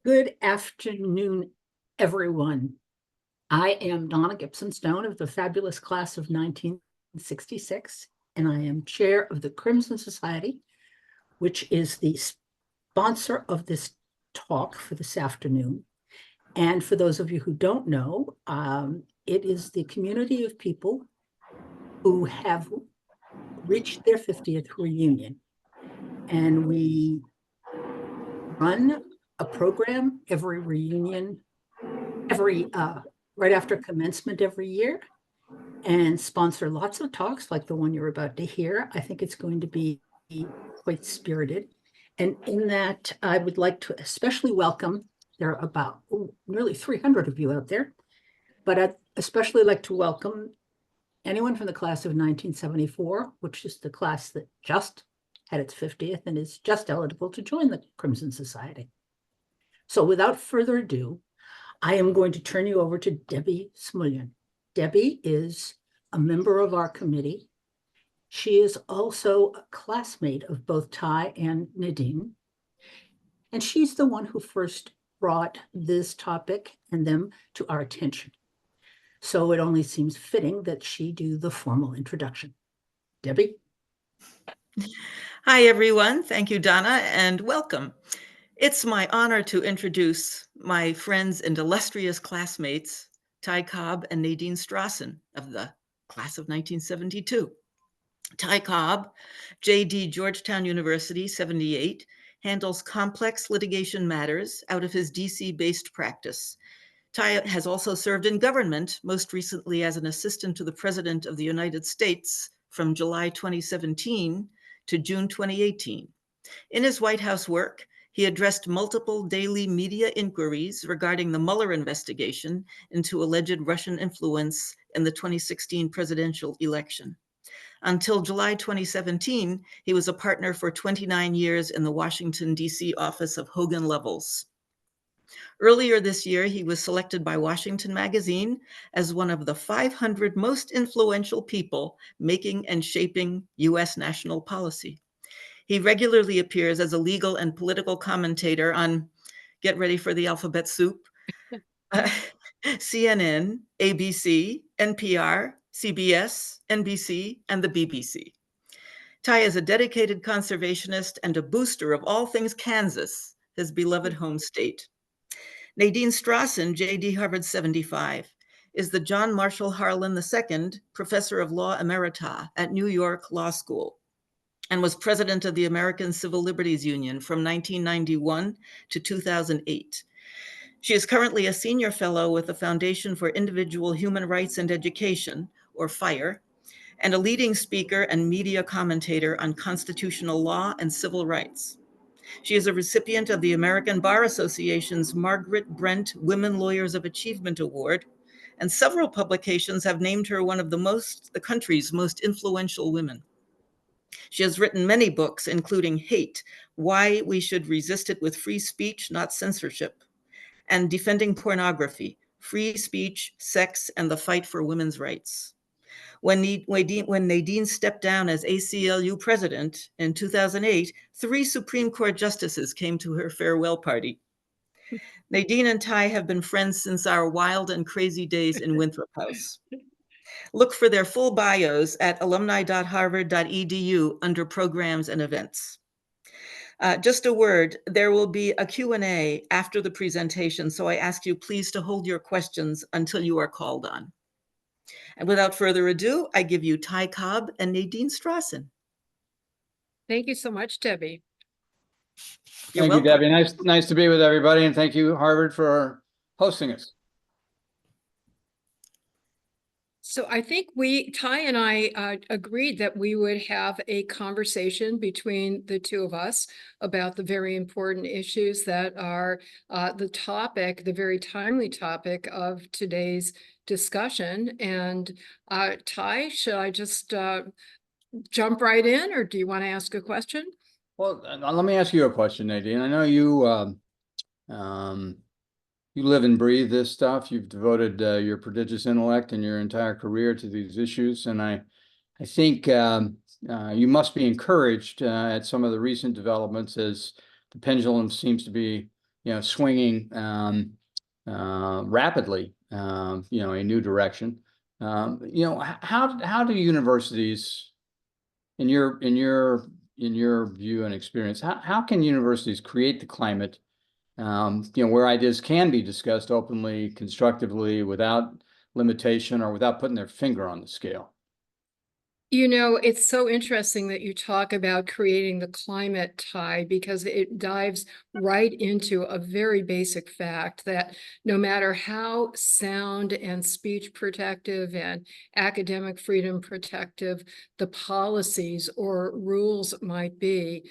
Good afternoon, everyone. I am Donna Gibson Stone of the fabulous class of 1966, and I am chair of the Crimson Society, which is the sponsor of this talk for this afternoon. And for those of you who don't know, it is the community of people who have reached their 50th reunion. And we run a program every reunion, right after commencement every year, and sponsor lots of talks like the one you're about to hear. I think it's going to be quite spirited. And in that, I would like to especially welcome, there are about nearly 300 of you out there, but I'd especially like to welcome anyone from the class of 1974, which is the class that just had its 50th and is just eligible to join the Crimson Society. So without further ado, I am going to turn you over to Debbie Smulyan. Debbie is a member of our committee. She is also a classmate of both Ty and Nadine. And she's the one who first brought this topic and them to our attention. So it only seems fitting that she do the formal introduction. Debbie? Hi, everyone. Thank you, Donna, and welcome. It's my honor to introduce my friends and illustrious classmates, Ty Cobb and Nadine Strossen of the class of 1972. Ty Cobb, JD Georgetown University, 78, handles complex litigation matters out of his DC-based practice. Ty has also served in government, most recently as an assistant to the President of the United States from July 2017 to June 2018. In his White House work, he addressed multiple daily media inquiries regarding the Mueller investigation into alleged Russian influence in the 2016 presidential election. Until July 2017, he was a partner for 29 years in the Washington, D.C. office of Hogan Lovells. Earlier this year, he was selected by Washington Magazine as one of the 500 most influential people making and shaping U.S. national policy. He regularly appears as a legal and political commentator on, get ready for the alphabet soup, CNN, ABC, NPR, CBS, NBC, and the BBC. Ty is a dedicated conservationist and a booster of all things Kansas, his beloved home state. Nadine Strossen, JD Harvard 75, is the John Marshall Harlan II Professor of Law Emerita at New York Law School, and was president of the American Civil Liberties Union from 1991 to 2008. She is currently a senior fellow with the Foundation for Individual Human Rights and Education, or FIRE, and a leading speaker and media commentator on constitutional law and civil rights. She is a recipient of the American Bar Association's Margaret Brent Women Lawyers of Achievement Award, and several publications have named her one of the country's most influential women. She has written many books, including Hate, Why We Should Resist It with Free Speech, Not Censorship, and Defending Pornography, Free Speech, Sex, and the Fight for Women's Rights. When Nadine stepped down as ACLU president in 2008, 3 Supreme Court justices came to her farewell party. Nadine and Ty have been friends since our wild and crazy days in Winthrop House. Look for their full bios at alumni.harvard.edu under programs and events. Just a word, there will be a Q&A after the presentation, so I ask you please to hold your questions until you are called on. And without further ado, I give you Ty Cobb and Nadine Strossen. Thank you so much, Debbie. Thank you, Debbie. Nice to be with everybody, and thank you, Harvard, for hosting us. So I think Ty and I agreed that we would have a conversation between the two of us about the very important issues that are the very timely topic of today's discussion. And Ty, should I just jump right in, or do you want to ask a question? Well, let me ask you a question, Nadine. I know you you live and breathe this stuff. You've devoted your prodigious intellect and your entire career to these issues, and I think you must be encouraged at some of the recent developments as the pendulum seems to be swinging rapidly, a new direction. How do universities, in your view and experience, how can universities create the climate, where ideas can be discussed openly, constructively, without limitation or without putting their finger on the scale? It's so interesting that you talk about creating the climate, Ty, because it dives right into a very basic fact that no matter how sound and speech protective and academic freedom protective the policies or rules might be,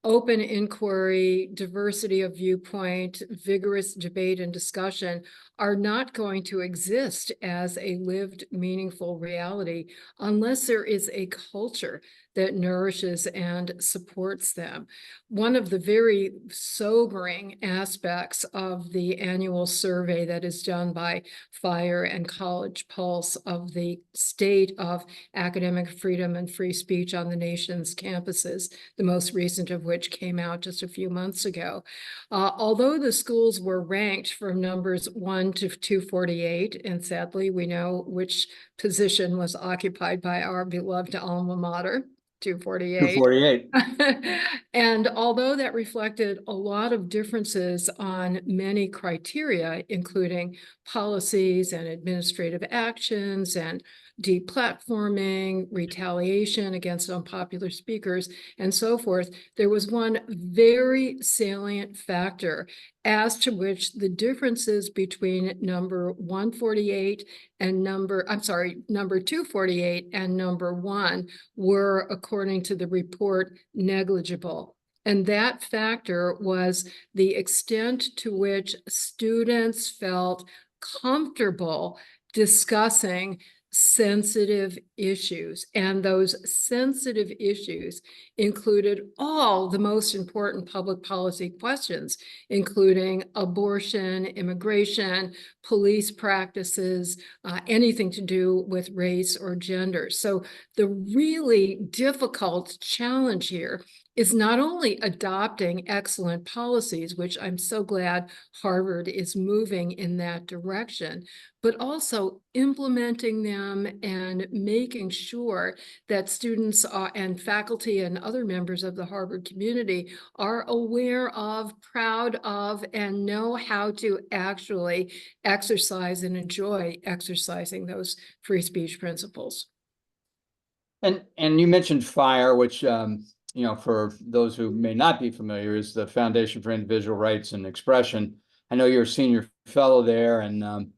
open inquiry, diversity of viewpoint, vigorous debate and discussion are not going to exist as a lived, meaningful reality unless there is a culture that nourishes and supports them. One of the very sobering aspects of the annual survey that is done by FIRE and College Pulse of the state of academic freedom and free speech on the nation's campuses, the most recent of which came out just a few months ago. Although the schools were ranked from numbers 1 to 248, and sadly we know which position was occupied by our beloved alma mater, 248. 248. And although that reflected a lot of differences on many criteria, including policies and administrative actions and deplatforming, retaliation against unpopular speakers, and so forth, there was one very salient factor as to which the differences between number 148 and number 248 and number 1 were, according to the report, negligible. And that factor was the extent to which students felt comfortable discussing sensitive issues. And those sensitive issues included all the most important public policy questions, including abortion, immigration, police practices, anything to do with race or gender. So the really difficult challenge here is not only adopting excellent policies, which I'm so glad Harvard is moving in that direction, but also implementing them and making sure that students and faculty and other members of the Harvard community are aware of, proud of, and know how to actually exercise and enjoy exercising those free speech principles. And you mentioned FIRE, which for those who may not be familiar, is the Foundation for Individual Rights and Expression. I know you're a senior fellow there, and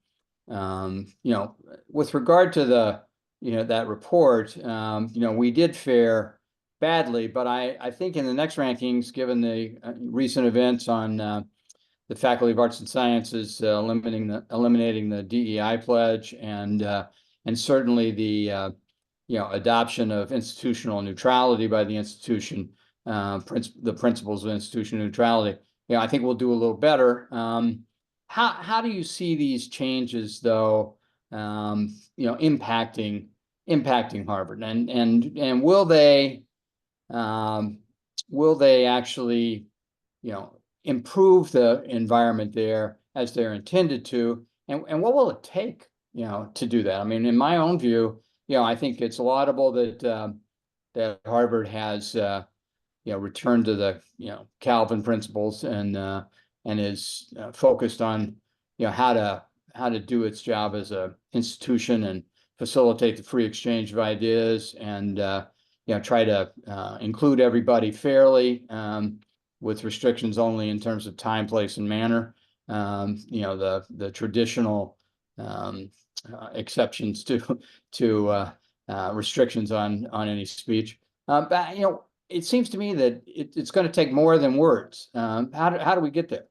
with regard to the that report, we did fare badly, but I think in the next rankings, given the recent events on the Faculty of Arts and Sciences eliminating the DEI pledge, and certainly the adoption of institutional neutrality by the institution, the principles of institutional neutrality, I think we'll do a little better. How do you see these changes, though, impacting Harvard, and will they actually, improve the environment there as they're intended to, and what will it take, to do that? I mean, in my own view, I think it's laudable that Harvard has returned to the Calvin principles and is focused on how to do its job as a institution and facilitate the free exchange of ideas, and try to include everybody fairly, with restrictions only in terms of time, place, and manner. The traditional exceptions to restrictions on any speech. But it seems to me that it's going to take more than words. How do we get there?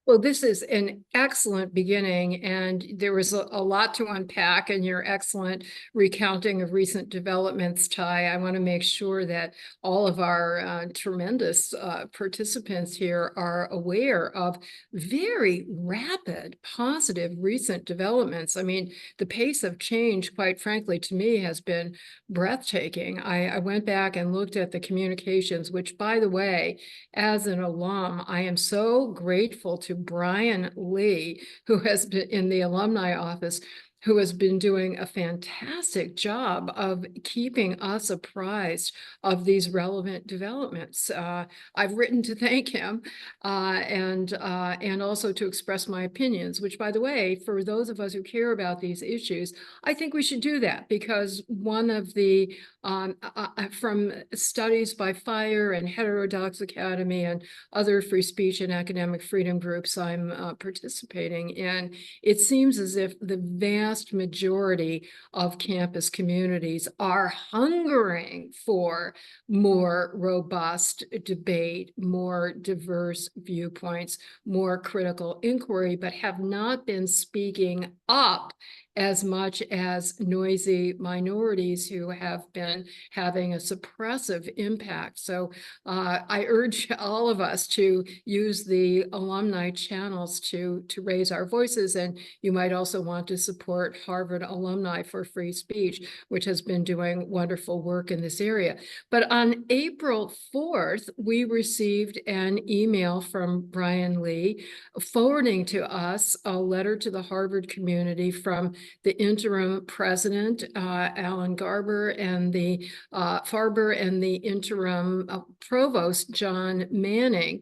Well, this is an excellent beginning, and there was a lot to unpack in your excellent recounting of recent developments, Ty. I want to make sure that all of our tremendous participants here are aware of very rapid, positive recent developments. I mean, the pace of change, quite frankly, to me, has been breathtaking. I went back and looked at the communications, which, by the way, as an alum, I am so grateful to to Brian Lee, who has been in the alumni office, who has been doing a fantastic job of keeping us apprised of these relevant developments. I've written to thank him and also to express my opinions, which, by the way, for those of us who care about these issues, I think we should do that, because one of the from studies by FIRE and Heterodox Academy and other free speech and academic freedom groups I'm participating in, it seems as if the vast majority of campus communities are hungering for more robust debate, more diverse viewpoints, more critical inquiry, but have not been speaking up as much as noisy minorities who have been having a suppressive impact. So I urge all of us to use the alumni channels to raise our voices. And you might also want to support Harvard Alumni for Free Speech, which has been doing wonderful work in this area. But on April 4th, we received an email from Brian Lee forwarding to us a letter to the Harvard community from the interim president, Alan Farber, and the interim provost, John Manning,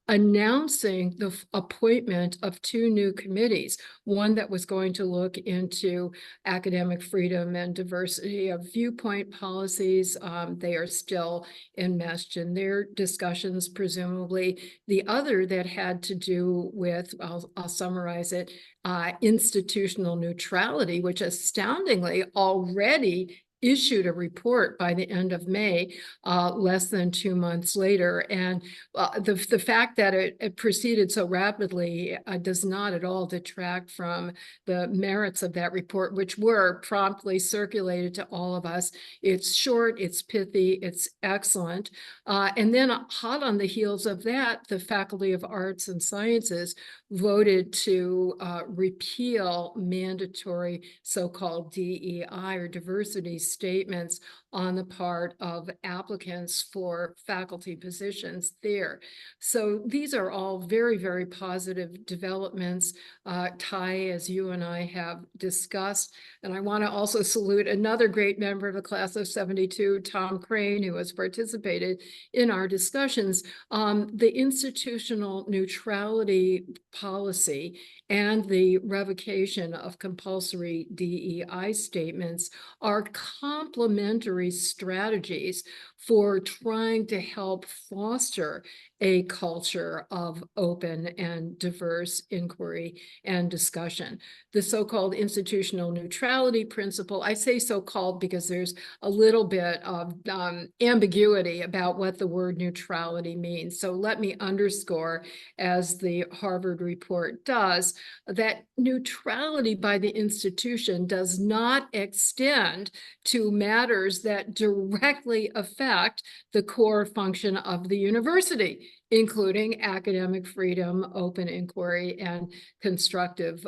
announcing the appointment of 2 new committees, one that was going to look into academic freedom and diversity of viewpoint policies. They are still enmeshed in their discussions, presumably. The other that had to do with, I'll summarize it, institutional neutrality, which astoundingly already issued a report by the end of May, less than 2 months later. And the fact that it proceeded so rapidly does not at all detract from the merits of that report, which were promptly circulated to all of us. It's short, it's pithy, it's excellent. And then hot on the heels of that, the Faculty of Arts and Sciences voted to repeal mandatory so-called DEI or diversity statements on the part of applicants for faculty positions there. So these are all very, very positive developments, Ty, as you and I have discussed. And I want to also salute another great member of the class of '72, Tom Crane, who has participated in our discussions. The institutional neutrality policy and the revocation of compulsory DEI statements are complementary strategies for trying to help foster a culture of open and diverse inquiry and discussion. The so-called institutional neutrality principle, I say so-called because there's a little bit of ambiguity about what the word neutrality means. So let me underscore, as the Harvard report does, that neutrality by the institution does not extend to matters that directly affect the core function of the university, including academic freedom, open inquiry, and constructive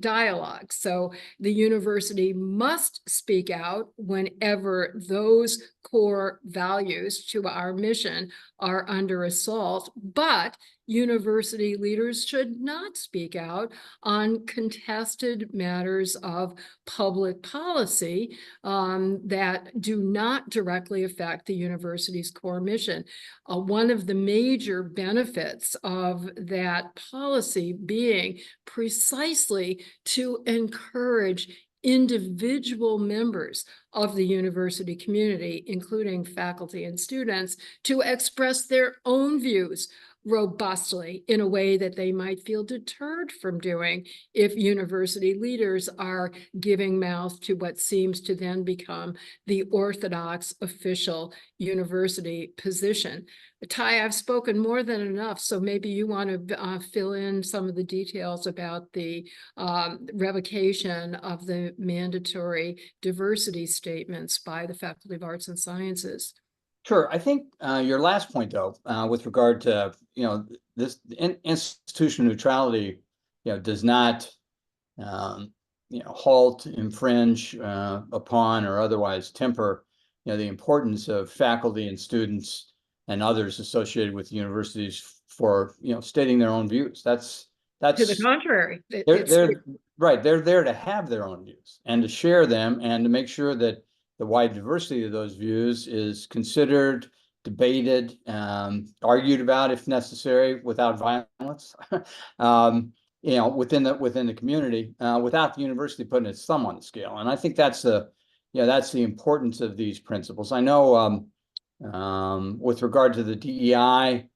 dialogue. So the university must speak out whenever those core values to our mission are under assault, but university leaders should not speak out on contested matters of public policy that do not directly affect the university's core mission. One of the major benefits of that policy being precisely to encourage individual members of the university community, including faculty and students, to express their own views robustly in a way that they might feel deterred from doing if university leaders are giving mouth to what seems to then become the orthodox official university position. Ty, I've spoken more than enough, so maybe you want to fill in some of the details about the revocation of the mandatory diversity statements by the Faculty of Arts and Sciences. Sure. I think your last point, though, with regard to, this institutional neutrality, does not, halt, infringe upon, or otherwise temper, the importance of faculty and students and others associated with the university's for, stating their own views. That's To the contrary, they're right. They're there to have their own views and to share them and to make sure that the wide diversity of those views is considered, debated, argued about if necessary, without violence. Within the community, without the university putting its thumb on the scale. And I think that's the importance of these principles. I know with regard to the DEI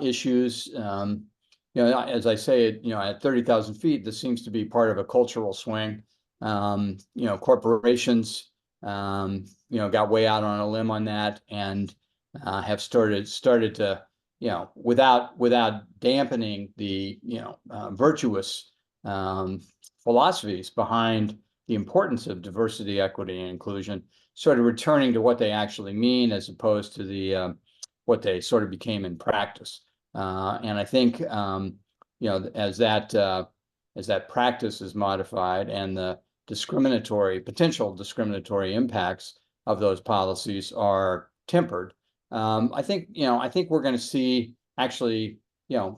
issues, as I say, at 30,000 feet, this seems to be part of a cultural swing. Corporations, got way out on a limb on that and have started to, without dampening the, virtuous philosophies behind the importance of diversity, equity, and inclusion, sort of returning to what they actually mean as opposed to the what they sort of became in practice. And I think, as that practice is modified and the potential discriminatory impacts of those policies are tempered, I think we're going to see actually,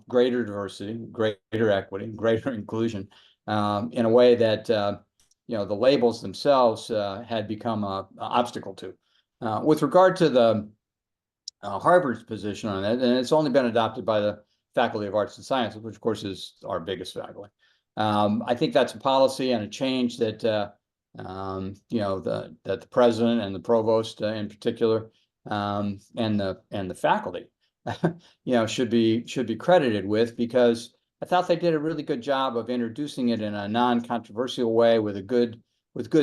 greater diversity, greater equity, greater inclusion, in a way that, the labels themselves had become an obstacle to. With regard to the Harvard's position on it, and it's only been adopted by the Faculty of Arts and Sciences, which of course is our biggest faculty. I think that's a policy and a change that that the president and the provost in particular, and the faculty, should be credited with, because I thought they did a really good job of introducing it in a non-controversial way with good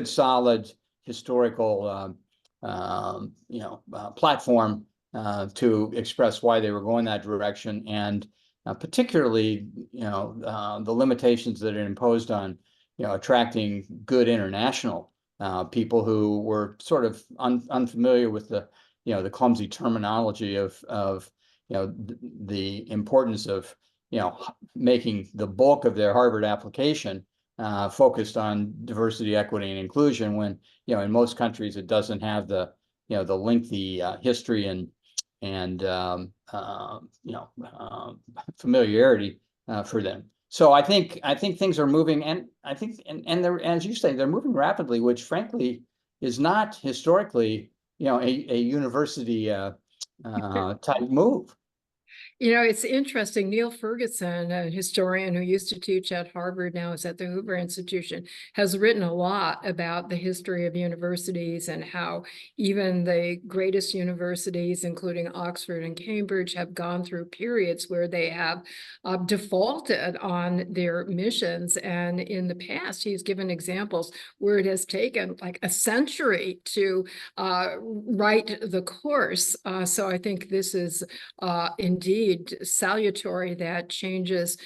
solid historical platform to express why they were going that direction, and particularly the limitations that it imposed on attracting good international people who were sort of unfamiliar with the the clumsy terminology of the importance of making the bulk of their Harvard application focused on diversity, equity, and inclusion, when in most countries it doesn't have the the lengthy history and familiarity for them. So I think things are moving, and I think and they're, as you say, they're moving rapidly, which frankly is not historically a university type move. It's interesting. Neil Ferguson, a historian who used to teach at Harvard, now is at the Hoover Institution, has written a lot about the history of universities and how even the greatest universities, including Oxford and Cambridge, have gone through periods where they have defaulted on their missions. And in the past, he's given examples where it has taken like a century to write the course. So I think this is indeed salutary that changes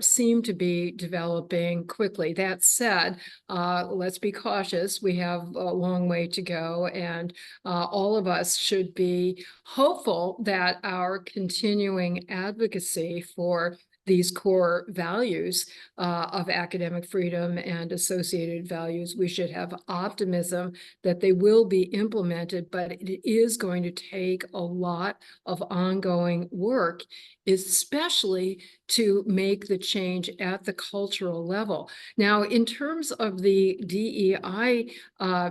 seem to be developing quickly. That said, let's be cautious. We have a long way to go, and all of us should be hopeful that our continuing advocacy for these core values of academic freedom and associated values, we should have optimism that they will be implemented, but it is going to take a lot of ongoing work, especially to make the change at the cultural level. Now, in terms of the DEI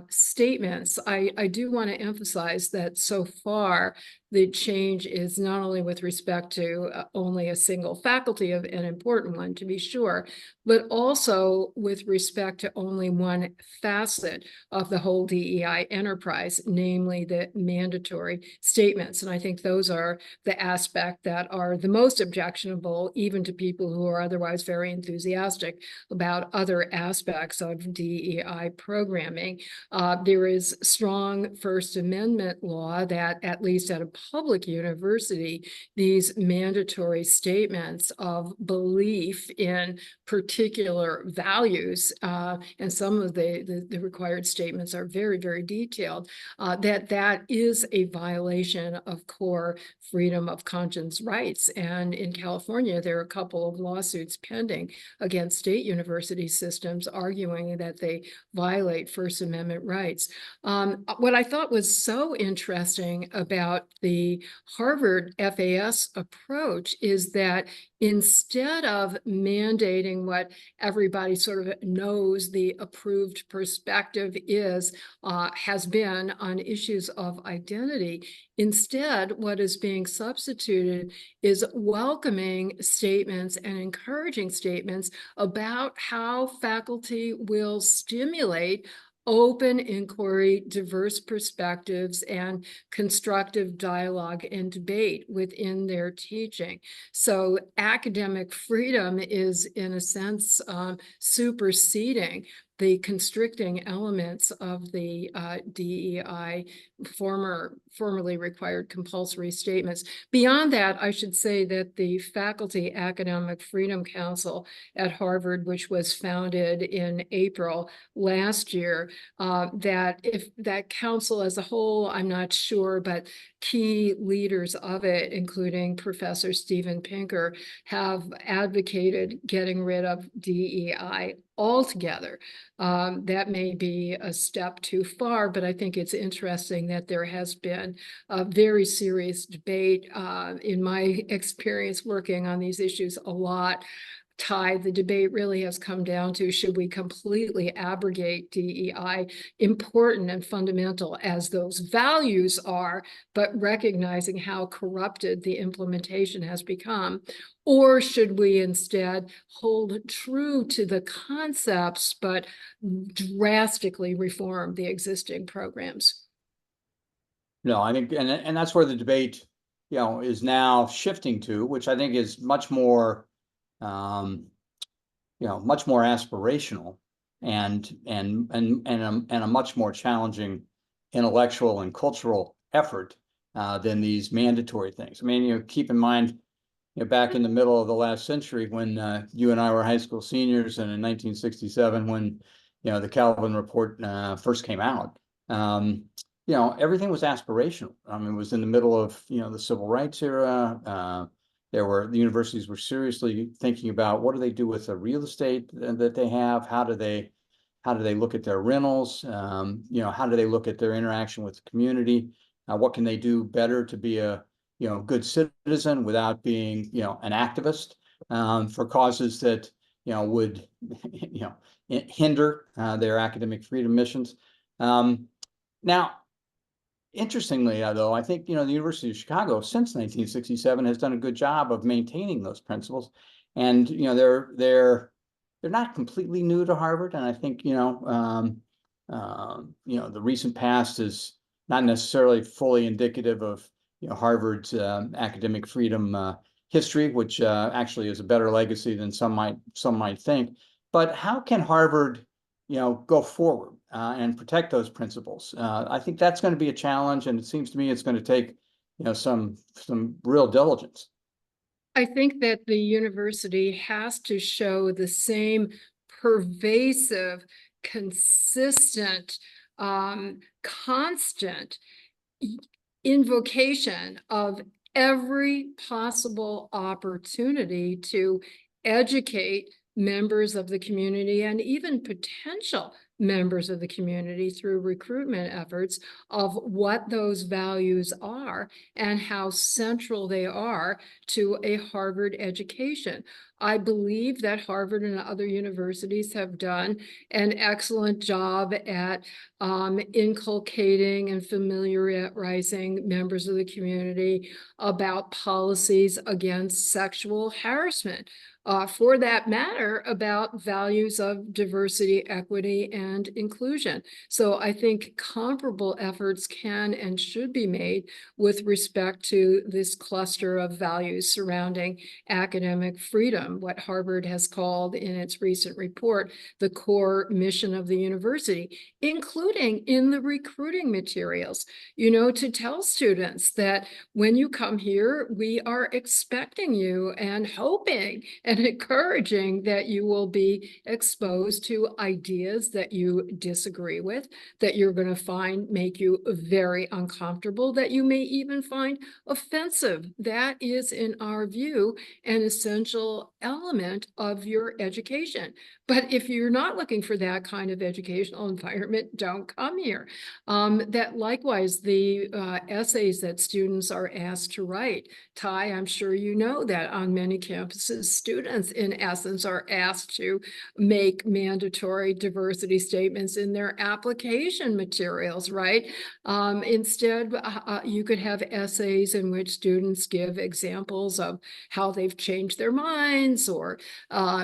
statements, I do want to emphasize that so far, the change is not only with respect to only a single faculty of an important one, to be sure, but also with respect to only one facet of the whole DEI enterprise, namely the mandatory statements. And I think those are the aspects that are the most objectionable, even to people who are otherwise very enthusiastic about other aspects of DEI programming. There is strong First Amendment law that, at least at a public university, these mandatory statements of belief in particular values, and some of the required statements are very, very detailed, that is a violation of core freedom of conscience rights. And in California, there are a couple of lawsuits pending against state university systems arguing that they violate First Amendment rights. What I thought was so interesting about the Harvard FAS approach is that instead of mandating what everybody sort of knows the approved perspective has been on issues of identity, instead, what is being substituted is welcoming statements and encouraging statements about how faculty will stimulate open inquiry, diverse perspectives, and constructive dialogue and debate within their teaching. So academic freedom is, in a sense, superseding the constricting elements of the DEI formerly required compulsory statements. Beyond that, I should say that the Faculty Academic Freedom Council at Harvard, which was founded in April last year, that council as a whole, I'm not sure, but key leaders of it, including Professor Steven Pinker, have advocated getting rid of DEI altogether. That may be a step too far, but I think it's interesting that there has been a very serious debate in my experience working on these issues a lot. Ty, the debate really has come down to, should we completely abrogate DEI, important and fundamental as those values are, but recognizing how corrupted the implementation has become? Or should we instead hold true to the concepts, but drastically reform the existing programs? No, I think, and that's where the debate, is now shifting to, which I think is much more, much more aspirational and a much more challenging intellectual and cultural effort than these mandatory things. I mean, keep in mind, back in the middle of the last century when you and I were high school seniors, and in 1967 when the Calvin Report first came out, everything was aspirational. I mean, it was in the middle of the civil rights era. The universities were seriously thinking about, what do they do with the real estate that they have? How do they look at their rentals? How do they look at their interaction with the community? What can they do better to be a good citizen without being an activist for causes that would hinder their academic freedom missions? Now, interestingly, though, I think, the University of Chicago since 1967 has done a good job of maintaining those principles. And, they're not completely new to Harvard. And I think, the recent past is not necessarily fully indicative of, Harvard's academic freedom history, which actually is a better legacy than some might think. But how can Harvard, go forward and protect those principles? I think that's going to be a challenge, and it seems to me it's going to take, some real diligence. I think that the university has to show the same pervasive, consistent, constant invocation of every possible opportunity to educate members of the community and even potential members of the community through recruitment efforts of what those values are and how central they are to a Harvard education. I believe that Harvard and other universities have done an excellent job at inculcating and familiarizing members of the community about policies against sexual harassment. For that matter, about values of diversity, equity, and inclusion. So I think comparable efforts can and should be made with respect to this cluster of values surrounding academic freedom, what Harvard has called in its recent report the core mission of the university, including in the recruiting materials, to tell students that when you come here, we are expecting you and hoping and encouraging that you will be exposed to ideas that you disagree with, that you're going to make you very uncomfortable, that you may even find offensive. That is, in our view, an essential element of your education. But if you're not looking for that kind of educational environment, don't come here. That likewise, the essays that students are asked to write. Ty, I'm sure you know that on many campuses, students in essence are asked to make mandatory diversity statements in their application materials, right? Instead, you could have essays in which students give examples of how they've changed their minds, or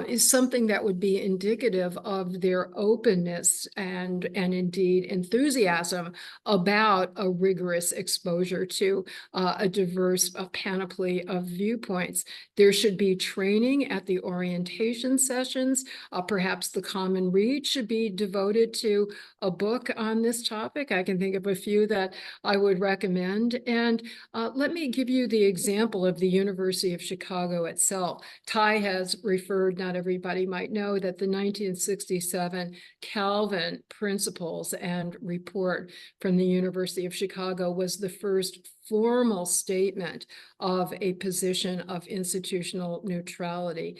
is something that would be indicative of their openness and indeed enthusiasm about a rigorous exposure to a diverse panoply of viewpoints. There should be training at the orientation sessions. Perhaps the Common Read should be devoted to a book on this topic. I can think of a few that I would recommend. And let me give you the example of the University of Chicago itself. Ty has referred, not everybody might know, that the 1967 Calvin Principles and Report from the University of Chicago was the first formal statement of a position of institutional neutrality,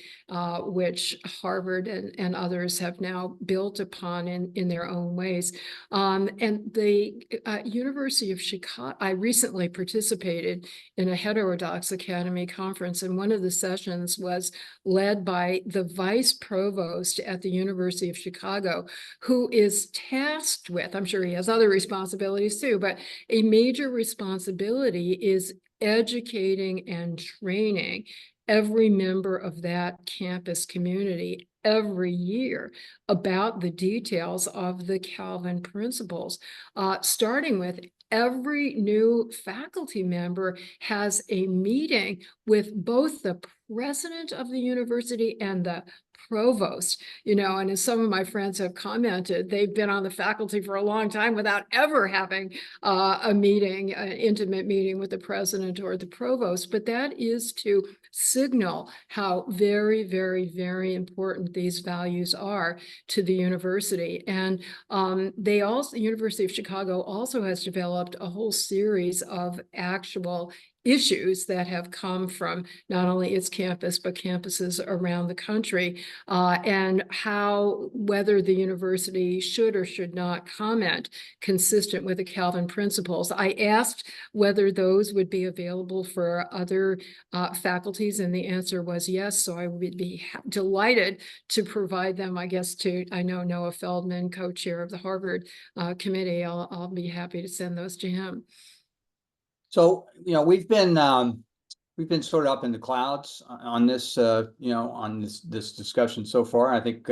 which Harvard and others have now built upon in their own ways. And the University of Chicago, I recently participated in a Heterodox Academy conference, and one of the sessions was led by the vice provost at the University of Chicago, who is tasked with, I'm sure he has other responsibilities too, but a major responsibility is educating and training every member of that campus community every year about the details of the Calvin principles, starting with every new faculty member has a meeting with both the president of the university and the provost, and as some of my friends have commented, they've been on the faculty for a long time without ever having a meeting, an intimate meeting with the president or the provost. But that is to signal how very, very, very important these values are to the university. And the University of Chicago also has developed a whole series of actual issues that have come from not only its campus, but campuses around the country, and whether the university should or should not comment consistent with the Calvin principles. I asked whether those would be available for other faculties, and the answer was yes. So I would be delighted to provide them, I guess, I know Noah Feldman, co-chair of the Harvard committee. I'll be happy to send those to him. So, we've been sort of up in the clouds on this, on this discussion so far. I think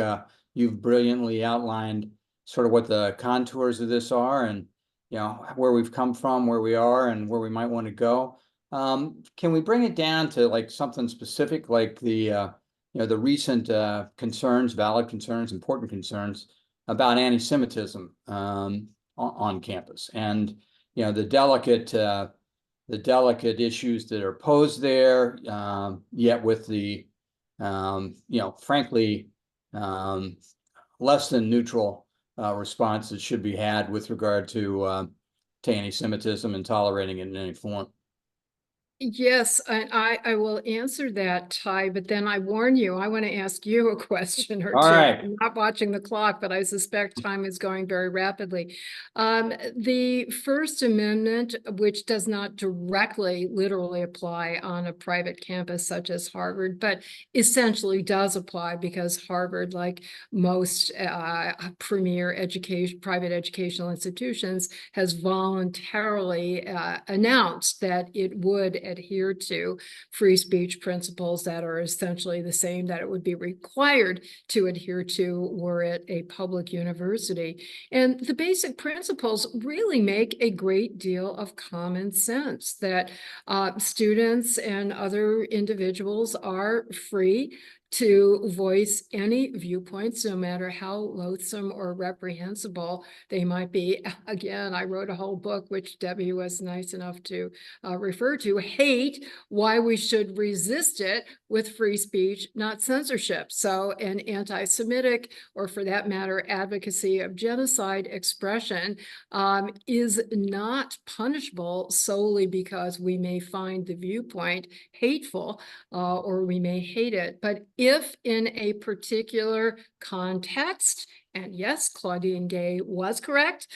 you've brilliantly outlined sort of what the contours of this are, and where we've come from, where we are, and where we might want to go. Can we bring it down to like something specific, like the recent concerns, valid concerns, important concerns about anti-Semitism on campus, and the delicate issues that are posed there, yet with the, frankly, less than neutral response that should be had with regard to anti-Semitism and tolerating it in any form. Yes, I will answer that, Ty, but then I warn you, I want to ask you a question or two. All right. I'm not watching the clock, but I suspect time is going very rapidly. The First Amendment, which does not directly, literally apply on a private campus such as Harvard, but essentially does apply because Harvard, like most premier private educational institutions, has voluntarily announced that it would adhere to free speech principles that are essentially the same that it would be required to adhere to were it a public university. And the basic principles really make a great deal of common sense that students and other individuals are free to voice any viewpoints, no matter how loathsome or reprehensible they might be. Again, I wrote a whole book, which Debbie was nice enough to refer to, Hate, Why We Should Resist It with Free Speech, Not Censorship. So an anti-Semitic, or for that matter, advocacy of genocide expression is not punishable solely because we may find the viewpoint hateful or we may hate it. But if in a particular context, and yes, Claudine Gay was correct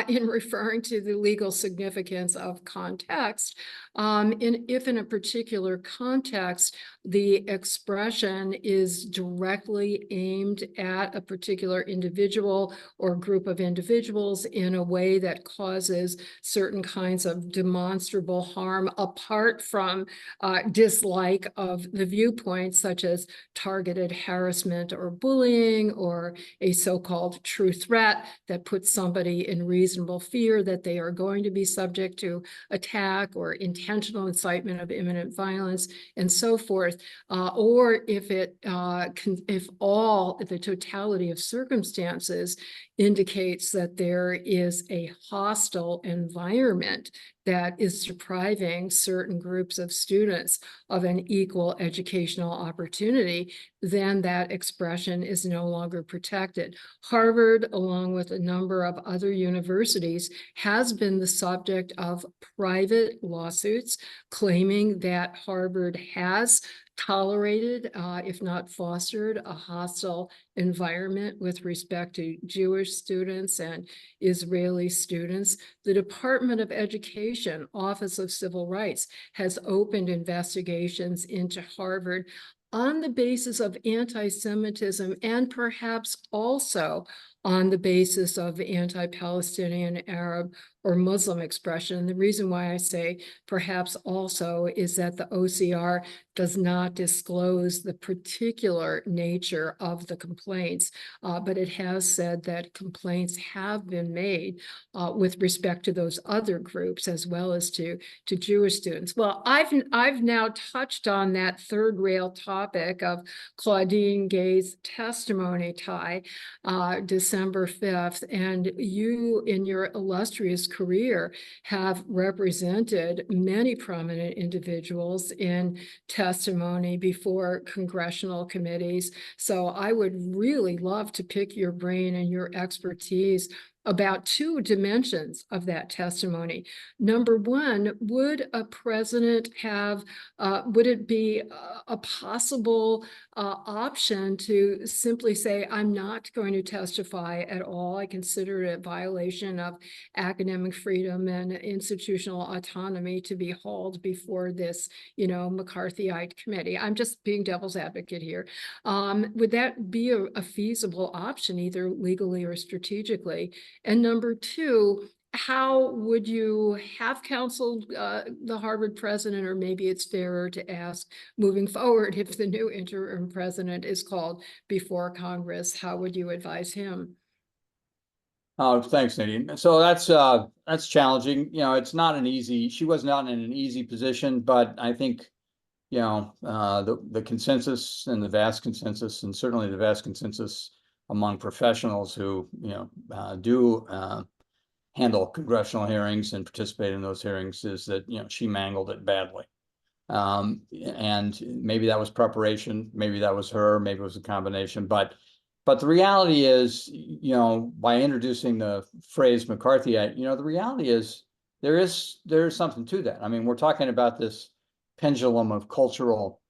in referring to the legal significance of context. If in a particular context, the expression is directly aimed at a particular individual or group of individuals in a way that causes certain kinds of demonstrable harm apart from dislike of the viewpoints, such as targeted harassment or bullying, or a so-called true threat that puts somebody in reasonable fear that they are going to be subject to attack, or intentional incitement of imminent violence, and so forth. Or if the totality of circumstances indicates that there is a hostile environment that is depriving certain groups of students of an equal educational opportunity, then that expression is no longer protected. Harvard, along with a number of other universities, has been the subject of private lawsuits claiming that Harvard has tolerated, if not fostered, a hostile environment with respect to Jewish students and Israeli students. The Department of Education, Office of Civil Rights, has opened investigations into Harvard on the basis of anti-Semitism, and perhaps also on the basis of anti-Palestinian, Arab, or Muslim expression. The reason why I say perhaps also is that the OCR does not disclose the particular nature of the complaints, but it has said that complaints have been made with respect to those other groups as well as to Jewish students. Well, I've now touched on that third rail topic of Claudine Gay's testimony, Ty, December 5th, and you in your illustrious career have represented many prominent individuals in testimony before congressional committees. So I would really love to pick your brain and your expertise about two dimensions of that testimony. Number one, would a president have, would it be a possible option to simply say, I'm not going to testify at all. I consider it a violation of academic freedom and institutional autonomy to be hauled before this, McCarthyite committee. I'm just being devil's advocate here. Would that be a feasible option, either legally or strategically? And number two, how would you have counseled the Harvard president, or maybe it's fairer to ask moving forward, if the new interim president is called before Congress, how would you advise him? Oh, thanks, Nadine. So that's challenging. It's not an easy, she was not in an easy position, but I think, the consensus and the vast consensus, and certainly the vast consensus among professionals who, do handle congressional hearings and participate in those hearings, is that, she mangled it badly. And maybe that was preparation, maybe that was her, maybe it was a combination, but the reality is, by introducing the phrase McCarthyite, the reality is there is something to that. I mean, we're talking about this pendulum of cultural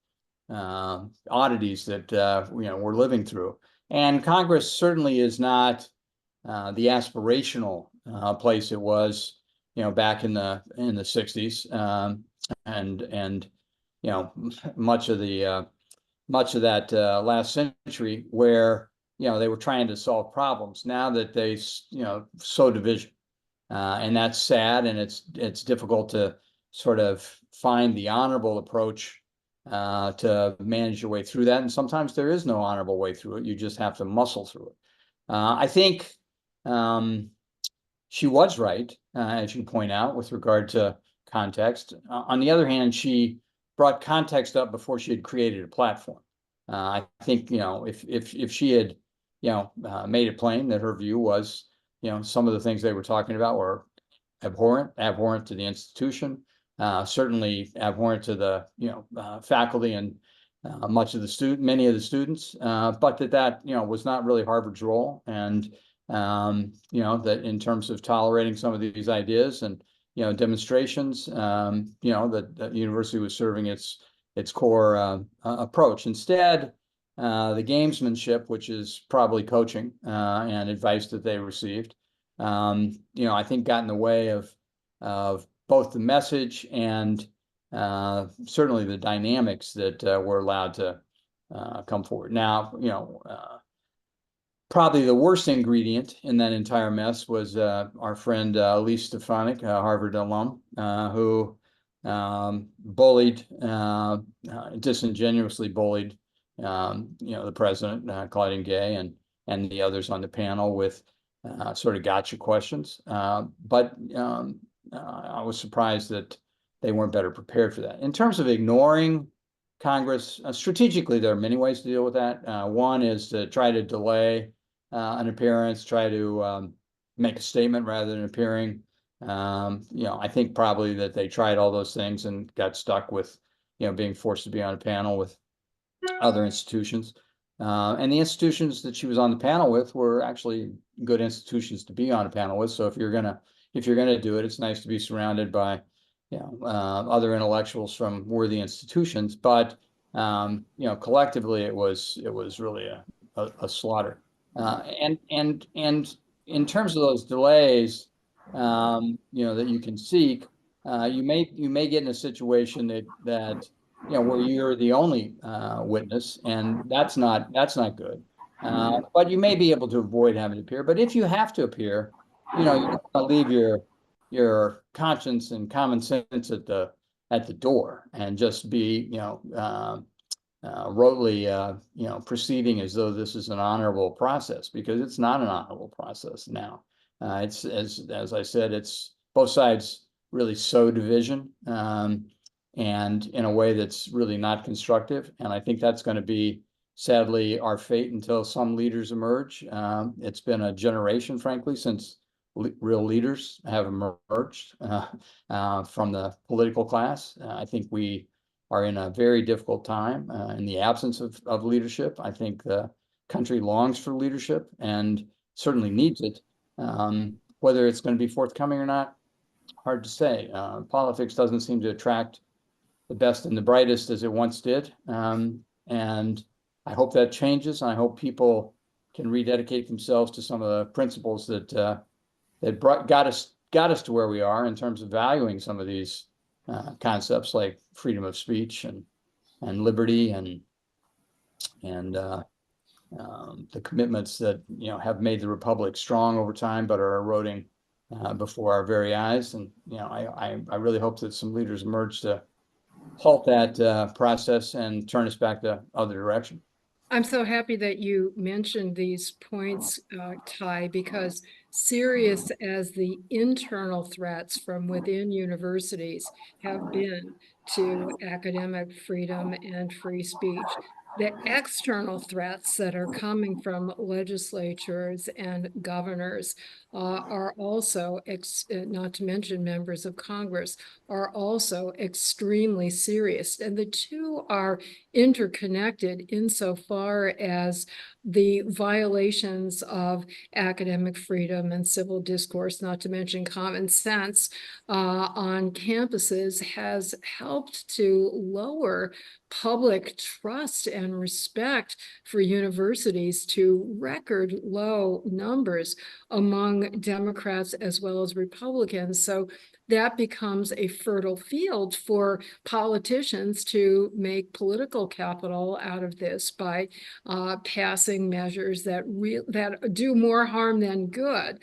oddities that we're living through, and Congress certainly is not the aspirational place it was, back in the 60s, and much of that last century, where they were trying to solve problems. Now that they sow division, and that's sad, and it's difficult to sort of find the honorable approach to manage your way through that. And sometimes there is no honorable way through it. You just have to muscle through it. I think she was right, as you point out, with regard to context. On the other hand, she brought context up before she had created a platform. I think, if she had, made it plain that her view was, some of the things they were talking about were abhorrent to the institution, certainly abhorrent to the, faculty and many of the students, but that was not really Harvard's role. And, that in terms of tolerating some of these ideas and, demonstrations, that the university was serving its core approach. Instead, the gamesmanship, which is probably coaching and advice that they received, I think got in the way of both the message and certainly the dynamics that were allowed to come forward. Now, probably the worst ingredient in that entire mess was our friend Elise Stefanik, a Harvard alum, who bullied, disingenuously bullied, the president, Claudine Gay, and the others on the panel with sort of gotcha questions. But I was surprised that they weren't better prepared for that. In terms of ignoring Congress, strategically, there are many ways to deal with that. One is to try to delay an appearance, try to make a statement rather than appearing. I think probably that they tried all those things and got stuck with, being forced to be on a panel with other institutions. And the institutions that she was on the panel with were actually good institutions to be on a panel with. So if you're gonna do it, it's nice to be surrounded by, other intellectuals from worthy institutions. But collectively, it was really a slaughter. And in terms of those delays, that you can seek, you may get in a situation that where you're the only witness, and that's not good. But you may be able to avoid having to appear. But if you have to appear, you don't want to leave your conscience and common sense at the door and just be rotely proceeding as though this is an honorable process, because it's not an honorable process now. It's as I said, it's both sides really sow division, and in a way that's really not constructive. And I think that's going to be, sadly, our fate until some leaders emerge. It's been a generation, frankly, since real leaders have emerged from the political class. I think we are in a very difficult time in the absence of leadership. I think the country longs for leadership and certainly needs it. Whether it's going to be forthcoming or not, hard to say. Politics doesn't seem to attract the best and the brightest as it once did. And I hope that changes. I hope people can rededicate themselves to some of the principles that got us to where we are in terms of valuing some of these concepts like freedom of speech and liberty and the commitments that have made the republic strong over time, but are eroding before our very eyes. And I really hope that some leaders emerge to halt that process and turn us back the other direction. I'm so happy that you mentioned these points, Ty, because serious as the internal threats from within universities have been to academic freedom and free speech, the external threats that are coming from legislatures and governors are also, not to mention members of Congress, are also extremely serious. And the two are interconnected insofar as the violations of academic freedom and civil discourse, not to mention common sense, on campuses has helped to lower public trust and respect for universities to record low numbers among Democrats as well as Republicans. So that becomes a fertile field for politicians to make political capital out of this by passing measures that do more harm than good,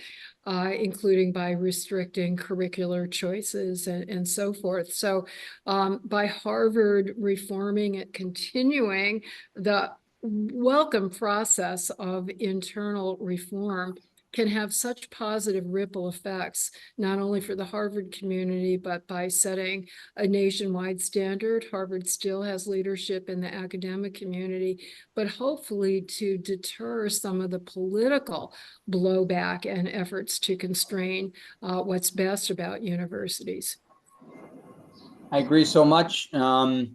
including by restricting curricular choices and so forth. So by Harvard reforming and continuing the welcome process of internal reform, can have such positive ripple effects, not only for the Harvard community, but by setting a nationwide standard. Harvard still has leadership in the academic community, but hopefully to deter some of the political blowback and efforts to constrain what's best about universities. I agree so much. So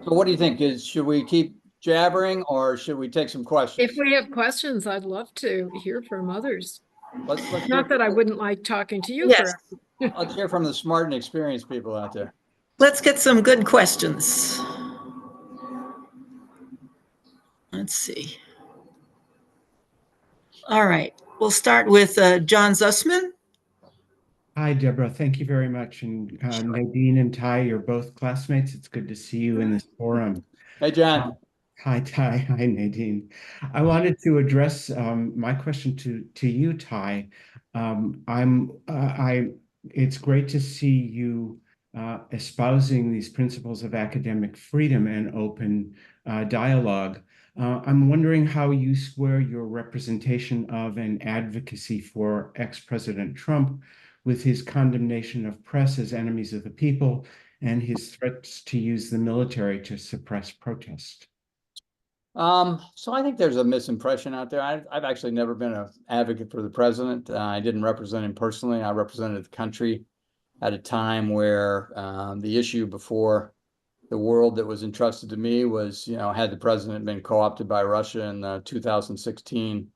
what do you think? Should we keep jabbering or should we take some questions? If we have questions, I'd love to hear from others. Let's hear, Not that I wouldn't like talking to you Yes. forever. let's hear from the smart and experienced people out there. Let's get some good questions. Let's see. All right. We'll start with John Zussman. Hi, Deborah. Thank you very much. And Nadine and Ty, you're both classmates. It's good to see you in this forum. Hey, John. Hi, Ty. Hi, Nadine. I wanted to address my question to you, Ty. It's great to see you espousing these principles of academic freedom and open dialogue. I'm wondering how you square your representation of and advocacy for ex-President Trump with his condemnation of press as enemies of the people and his threats to use the military to suppress protest. So I think there's a misimpression out there. I've actually never been an advocate for the president. I didn't represent him personally. I represented the country at a time where the issue before the world that was entrusted to me was, had the president been co-opted by Russia in the 2016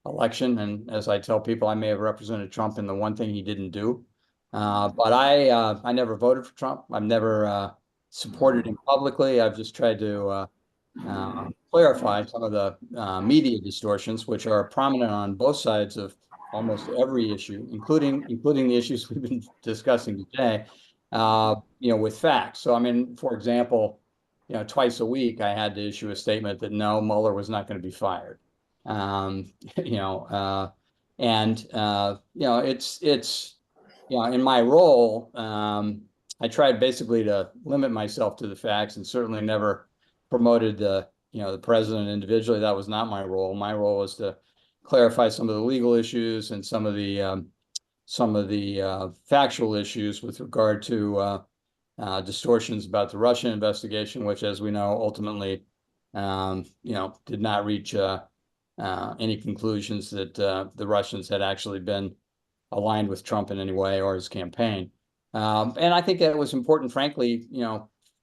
election. And as I tell people, I may have represented Trump in the one thing he didn't do. But I never voted for Trump. I've never supported him publicly. I've just tried to clarify some of the media distortions, which are prominent on both sides of almost every issue, including the issues we've been discussing today, with facts. So, I mean, for example, twice a week I had to issue a statement that no, Mueller was not going to be fired. It's in my role, I tried basically to limit myself to the facts and certainly never promoted the president individually. That was not my role. My role was to clarify some of the legal issues and some of the factual issues with regard to distortions about the Russian investigation, which, as we know, ultimately, did not reach any conclusions that the Russians had actually been aligned with Trump in any way or his campaign. And I think that was important, frankly,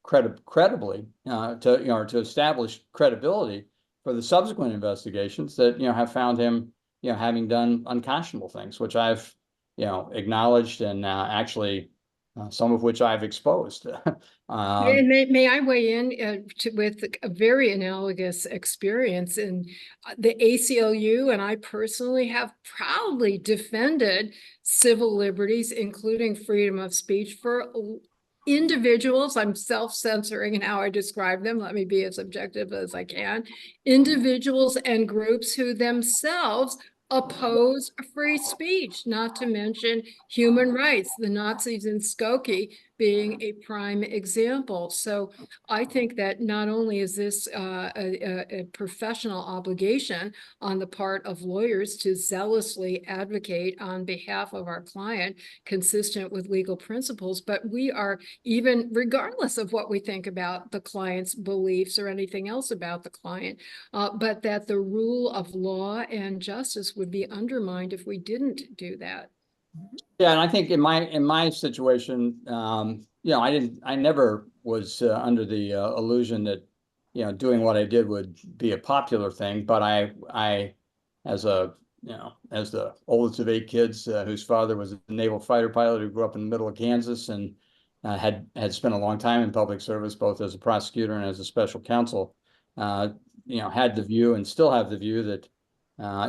credibly to establish credibility for the subsequent investigations that have found him having done unconscionable things, which I've acknowledged and actually some of which I've exposed. May I weigh in with a very analogous experience in the ACLU, and I personally have proudly defended civil liberties, including freedom of speech for individuals. I'm self-censoring in how I describe them. Let me be as objective as I can. Individuals and groups who themselves oppose free speech, not to mention human rights, the Nazis in Skokie being a prime example. So I think that not only is this a professional obligation on the part of lawyers to zealously advocate on behalf of our client, consistent with legal principles, but we are, even regardless of what we think about the client's beliefs or anything else about the client, but that the rule of law and justice would be undermined if we didn't do that. Yeah, and I think in my situation, I never was under the illusion that doing what I did would be a popular thing. But I as the oldest of 8 kids, whose father was a naval fighter pilot who grew up in the middle of Kansas and had spent a long time in public service, both as a prosecutor and as a special counsel, had the view and still have the view that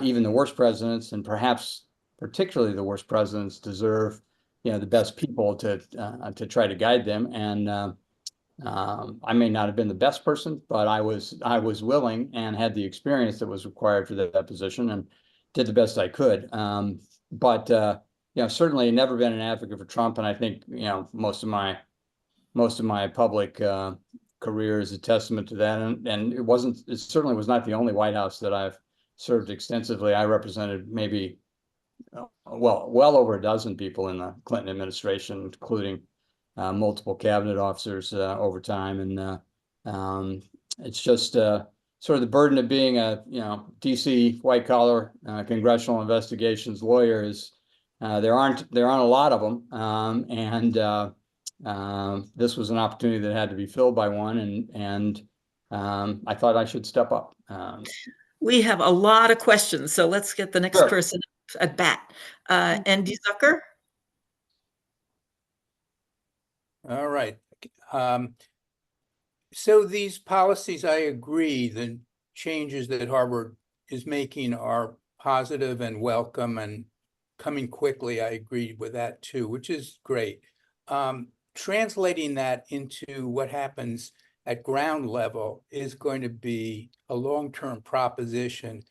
even the worst presidents, and perhaps particularly the worst presidents, deserve the best people to try to guide them. And I may not have been the best person, but I was willing and had the experience that was required for that position and did the best I could. But certainly never been an advocate for Trump, and I think most of my public career is a testament to that. And it certainly was not the only White House that I've served extensively. I represented maybe well over a dozen people in the Clinton administration, including multiple cabinet officers over time. And it's just sort of the burden of being a DC white collar congressional investigations lawyer is there aren't a lot of them, and this was an opportunity that had to be filled by one, and I thought I should step up. We have a lot of questions, so let's get the next person at bat. Andy Zucker. All right. So these policies, I agree, the changes that Harvard is making are positive and welcome and coming quickly. I agree with that too, which is great. Translating that into what happens at ground level is going to be a long-term proposition.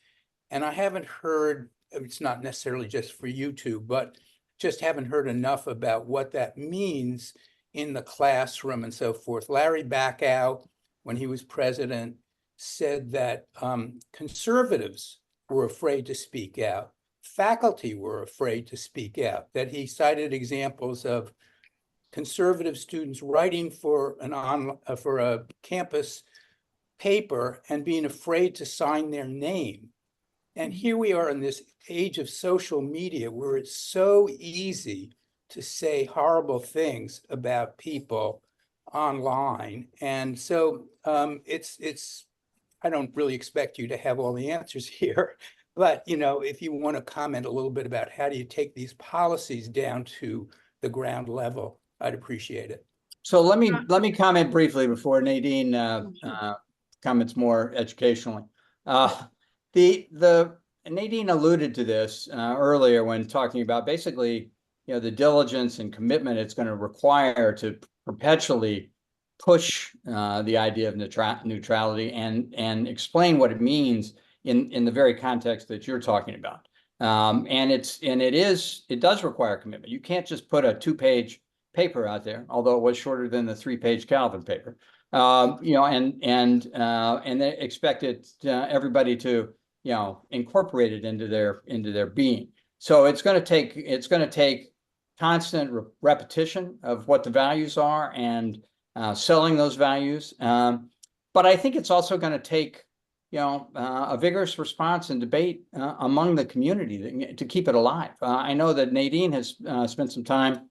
And I haven't heard, it's not necessarily just for you two, but just haven't heard enough about what that means in the classroom and so forth. Larry Bacow, when he was president, said that conservatives were afraid to speak out. Faculty were afraid to speak out, that he cited examples of conservative students writing for a campus paper and being afraid to sign their name. And here we are in this age of social media where it's so easy to say horrible things about people online. And so I don't really expect you to have all the answers here, but if you want to comment a little bit about how do you take these policies down to the ground level, I'd appreciate it. So let me comment briefly before Nadine comments more educationally. Nadine alluded to this earlier when talking about basically the diligence and commitment it's going to require to perpetually push the idea of neutrality and explain what it means in the very context that you're talking about. And it does require commitment. You can't just put a 2-page paper out there, although it was shorter than the 3-page Calvin paper, and they expect everybody to incorporate it into their being. So it's going to take constant repetition of what the values are and selling those values. But I think it's also going to take a vigorous response and debate among the community to keep it alive. I know that Nadine has spent some time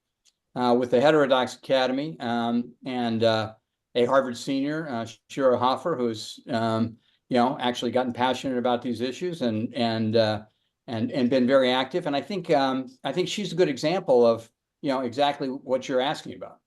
with the Heterodox Academy and a Harvard senior, Shira Hoffer, who's actually gotten passionate about these issues and been very active. And I think she's a good example of exactly what you're asking about.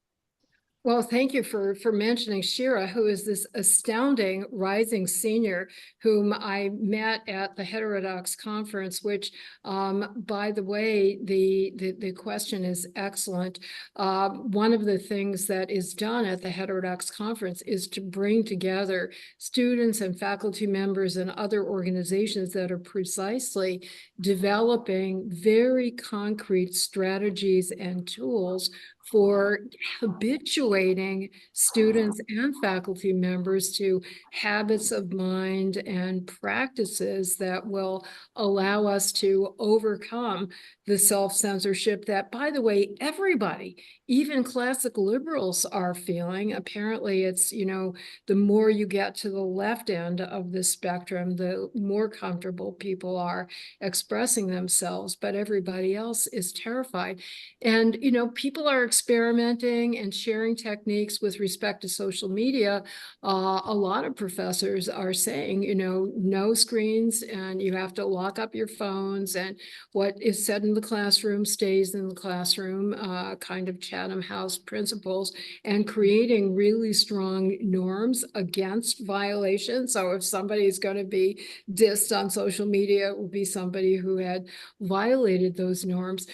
Well, thank you for mentioning Shira, who is this astounding rising senior whom I met at the Heterodox Conference, which, by the way, the question is excellent. One of the things that is done at the Heterodox Conference is to bring together students and faculty members and other organizations that are precisely developing very concrete strategies and tools for habituating students and faculty members to habits of mind and practices that will allow us to overcome the self-censorship that, by the way, everybody, even classical liberals, are feeling. Apparently, it's, the more you get to the left end of the spectrum, the more comfortable people are expressing themselves, but everybody else is terrified. And, people are experimenting and sharing techniques with respect to social media. A lot of professors are saying, no screens, and you have to lock up your phones, and what is said in the classroom stays in the classroom, kind of Chatham House principles, and creating really strong norms against violation. So if somebody is going to be dissed on social media, it will be somebody who had violated those norms.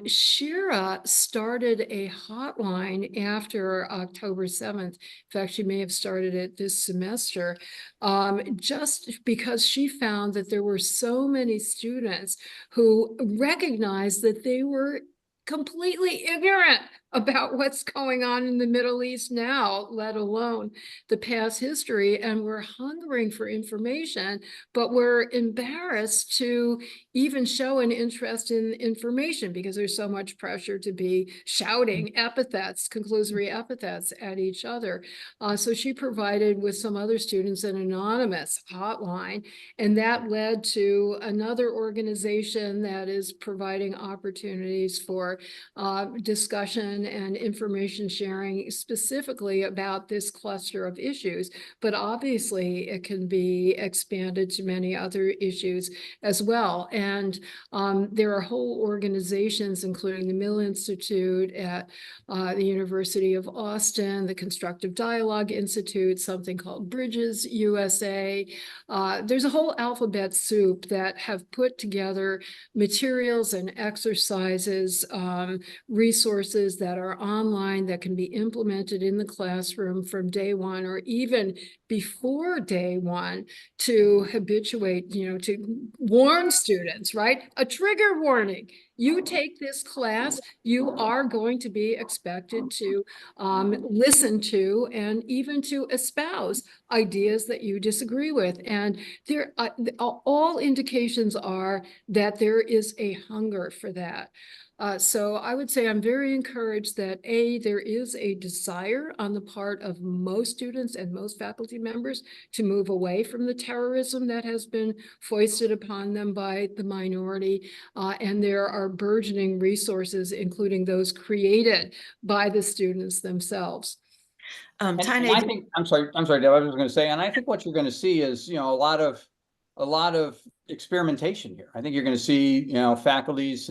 Shira started a hotline after October 7th. In fact, she may have started it this semester, just because she found that there were so many students who recognized that they were completely ignorant about what's going on in the Middle East now, let alone the past history. And we're hungering for information, but we're embarrassed to even show an interest in information because there's so much pressure to be shouting epithets, conclusory epithets at each other. So she provided with some other students an anonymous hotline, and that led to another organization that is providing opportunities for discussion and information sharing specifically about this cluster of issues. But obviously it can be expanded to many other issues as well. And there are whole organizations, including the Mill Institute at the University of Austin, the Constructive Dialogue Institute, something called Bridges USA. There's a whole alphabet soup that have put together materials and exercises, resources that are online that can be implemented in the classroom from day one or even before day one to habituate, to warn students, right? A trigger warning. You take this class, you are going to be expected to listen to and even to espouse ideas that you disagree with. And there, all indications are that there is a hunger for that. So I would say I'm very encouraged that there is a desire on the part of most students and most faculty members to move away from the terrorism that has been foisted upon them by the minority. And there are burgeoning resources, including those created by the students themselves. And I think, I'm sorry, Deb, I was going to say, and I think what you're going to see is, a lot of experimentation here. I think you're going to see, faculties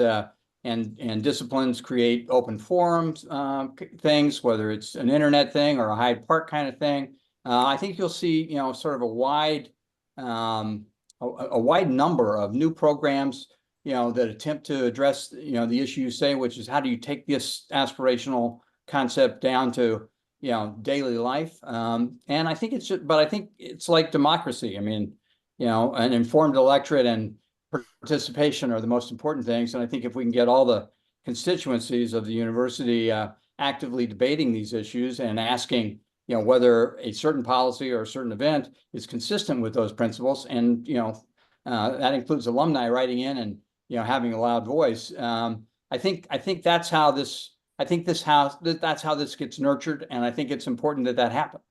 and disciplines create open forums, things, whether it's an internet thing or a Hyde Park kind of thing. I think you'll see, sort of a wide number of new programs, that attempt to address, the issue you say, which is how do you take this aspirational concept down to, daily life. And I think but I think it's like democracy. I mean, an informed electorate and participation are the most important things. And I think if we can get all the constituencies of the university actively debating these issues and asking, whether a certain policy or a certain event is consistent with those principles, and that includes alumni writing in and having a loud voice. I think that's how this. That's how this gets nurtured, and I think it's important that happen.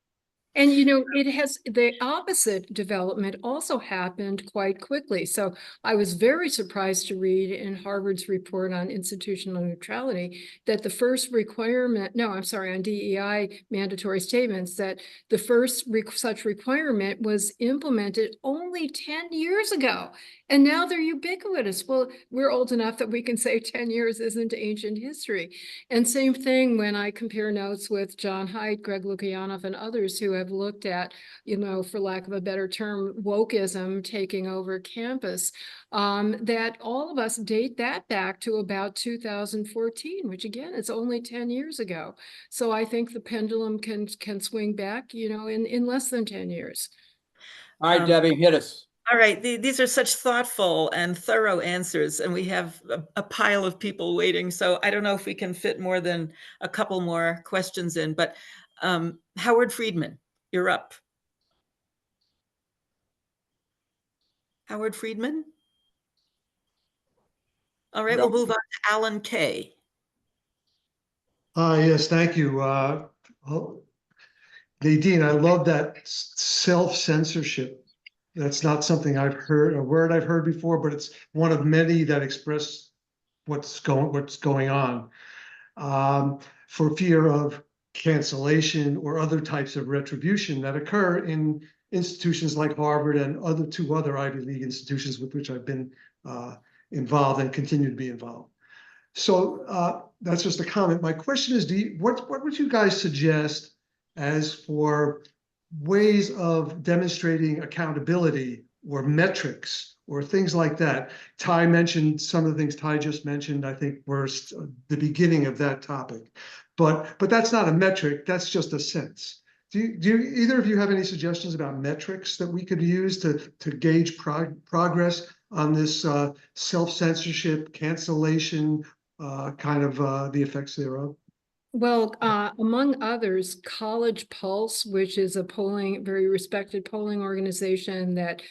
And, it has the opposite development also happened quite quickly. So I was very surprised to read in Harvard's report on institutional neutrality that the first requirement, on DEI mandatory statements, that the first such requirement was implemented only 10 years ago. And now they're ubiquitous. Well, we're old enough that we can say 10 years isn't ancient history. And same thing when I compare notes with John Haidt, Greg Lukianoff, and others who have looked at, for lack of a better term, wokeism taking over campus, that all of us date that back to about 2014, which again, it's only 10 years ago. So I think the pendulum can swing back, in less than 10 years. All right, Debbie, hit us. All right, these are such thoughtful and thorough answers, and we have a pile of people waiting. So I don't know if we can fit more than a couple more questions in, but Howard Friedman, you're up. Howard Friedman? All right, we'll move on to Alan Kay. Yes, thank you. Nadine, I love that self-censorship. That's not something I've heard, a word I've heard before, but it's one of many that express what's going on. For fear of cancellation or other types of retribution that occur in institutions like Harvard and two other Ivy League institutions with which I've been involved and continue to be involved. So that's just a comment. My question is, what would you guys suggest as for ways of demonstrating accountability or metrics or things like that? Ty mentioned some of the things Ty just mentioned, I think were the beginning of that topic. But that's not a metric, that's just a sense. Do either of you have any suggestions about metrics that we could use to gauge progress on this self-censorship, cancellation, kind of the effects thereof? Well, among others, College Pulse, which is a very respected polling organization that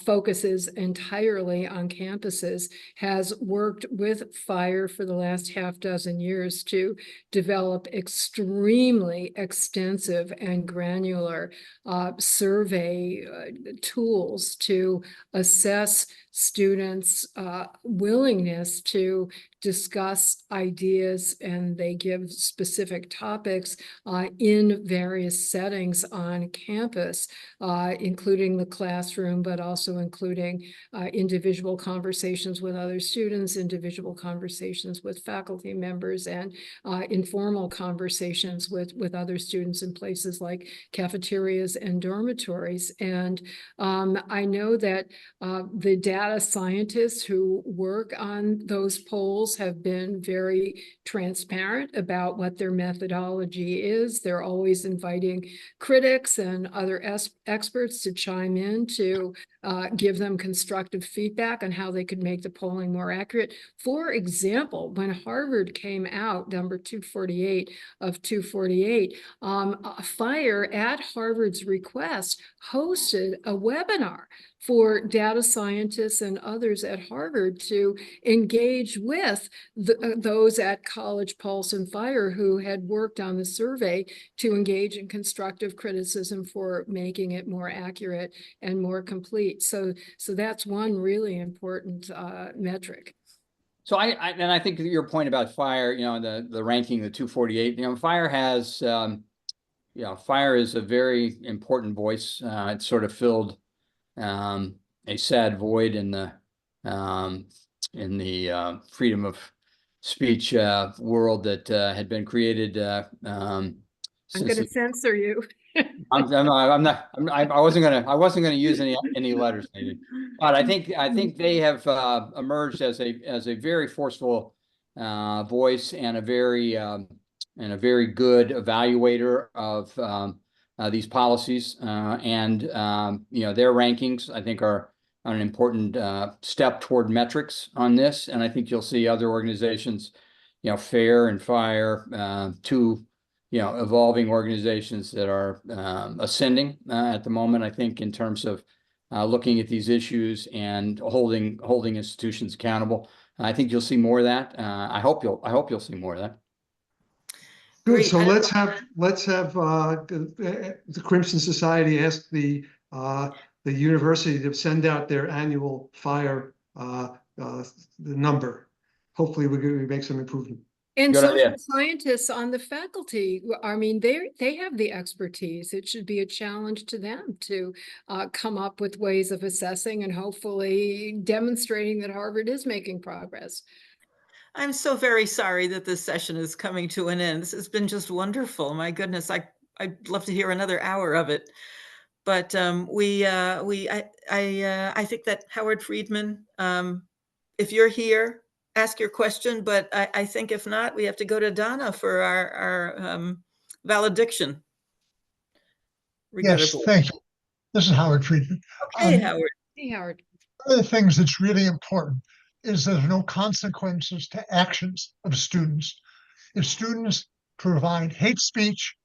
focuses entirely on campuses, has worked with FIRE for the last half dozen years to develop extremely extensive and granular survey tools to assess students' willingness to discuss ideas, and they give specific topics in various settings on campus, including the classroom, but also including individual conversations with other students, individual conversations with faculty members, and informal conversations with other students in places like cafeterias and dormitories. And I know that the data scientists who work on those polls have been very transparent about what their methodology is. They're always inviting critics and other experts to chime in to give them constructive feedback on how they could make the polling more accurate. For example, when Harvard came out, number 248 of 248, FIRE at Harvard's request hosted a webinar for data scientists and others at Harvard to engage with those at College Pulse and FIRE who had worked on the survey to engage in constructive criticism for making it more accurate and more complete. So that's one really important metric. So I think your point about FIRE, the ranking, the 248, FIRE has, FIRE is a very important voice. It's sort of filled a sad void in the freedom of speech world that had been created. I'm going to censor you. I wasn't gonna use any letters, Nadine. But I think they have emerged as a very forceful voice and a very good evaluator of these policies, and their rankings, I think, are an important step toward metrics on this. And I think you'll see other organizations, FAIR and FIRE, two evolving organizations that are ascending at the moment, I think, in terms of looking at these issues and holding institutions accountable. I think you'll see more of that. I hope you'll see more of that. Good. Great. So let's have the Crimson Society ask the university to send out their annual FIRE the number. Hopefully we make some improvement. And Good social idea. scientists on the faculty, I mean, they have the expertise. It should be a challenge to them to come up with ways of assessing and hopefully demonstrating that Harvard is making progress. I'm so very sorry that this session is coming to an end. This has been just wonderful. My goodness, I'd love to hear another hour of it. But I think that Howard Friedman, if you're here, ask your question. But I think if not, we have to go to Donna for our valediction. Yes, thank you. This is Howard Friedman. Okay, Howard. Hey, Howard. One of the things that's really important is there's no consequences to actions of students. If students provide hate speech,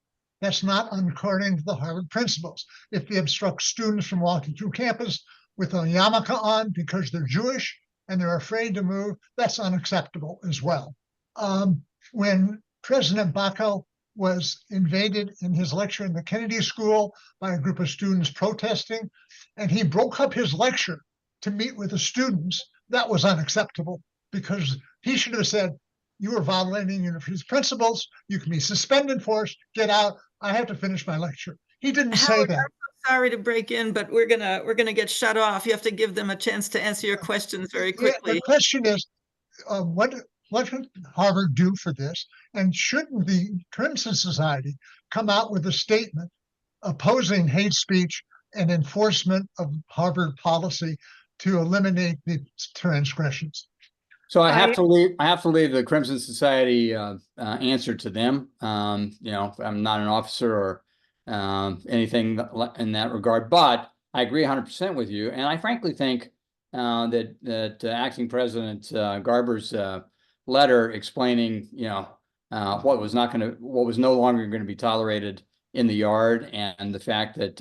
that's not according to the Harvard principles. If they obstruct students from walking through campus with a yarmulke on because they're Jewish and they're afraid to move, that's unacceptable as well. When President Baco was invaded in his lecture in the Kennedy School by a group of students protesting, and he broke up his lecture to meet with the students, that was unacceptable, because he should have said, you are violating university's principles, you can be suspended for us, get out, I have to finish my lecture. He didn't say that. I'm so sorry to break in, but we're gonna get shut off. You have to give them a chance to answer your questions very quickly. Yeah, the question is, what should Harvard do for this? And shouldn't the Crimson Society come out with a statement opposing hate speech and enforcement of Harvard policy to eliminate the transgressions? So I have to leave the Crimson Society answer to them. I'm not an officer or anything in that regard, but I agree 100% with you. And I frankly think that Acting President Garber's letter explaining, what was no longer going to be tolerated in the yard, and the fact that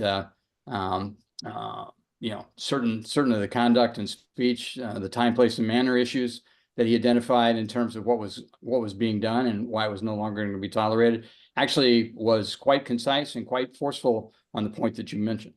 certain of the conduct and speech, the time, place, and manner issues that he identified in terms of what was being done and why it was no longer going to be tolerated, actually was quite concise and quite forceful on the point that you mentioned.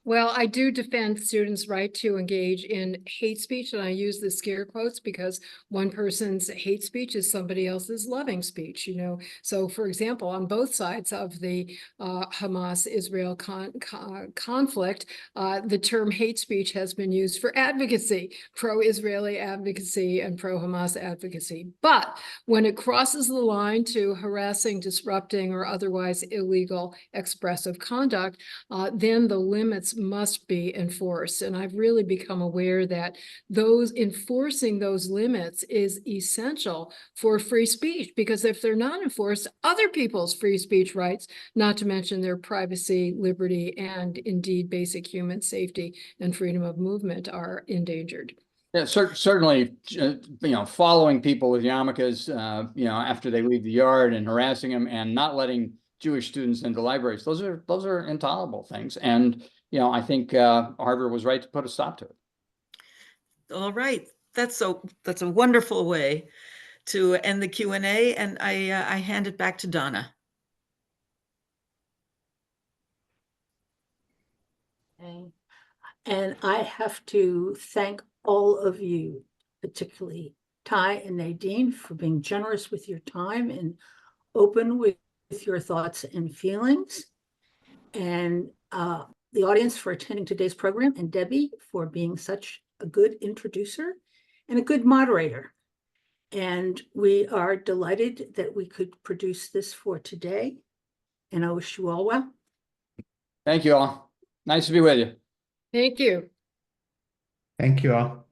Well, I do defend students' right to engage in hate speech, and I use the scare quotes because one person's hate speech is somebody else's loving speech, you know. So, for example, on both sides of the Hamas-Israel conflict, the term hate speech has been used for advocacy, pro-Israeli advocacy and pro-Hamas advocacy. But when it crosses the line to harassing, disrupting, or otherwise illegal expressive conduct, then the limits must be enforced. And I've really become aware that enforcing those limits is essential for free speech, because if they're not enforced, other people's free speech rights, not to mention their privacy, liberty, and indeed basic human safety and freedom of movement, are endangered. Yeah, certainly, following people with yarmulkes, after they leave the yard and harassing them and not letting Jewish students into libraries. Those are intolerable things. And, I think Harvard was right to put a stop to it. All right. That's a wonderful way to end the Q&A. And I hand it back to Donna. Okay. And I have to thank all of you, particularly Ty and Nadine, for being generous with your time and open with your thoughts and feelings. And the audience for attending today's program, and Debbie for being such a good introducer and a good moderator. And we are delighted that we could produce this for today. And I wish you all well. Thank you all. Nice to be with you. Thank you. Thank you all.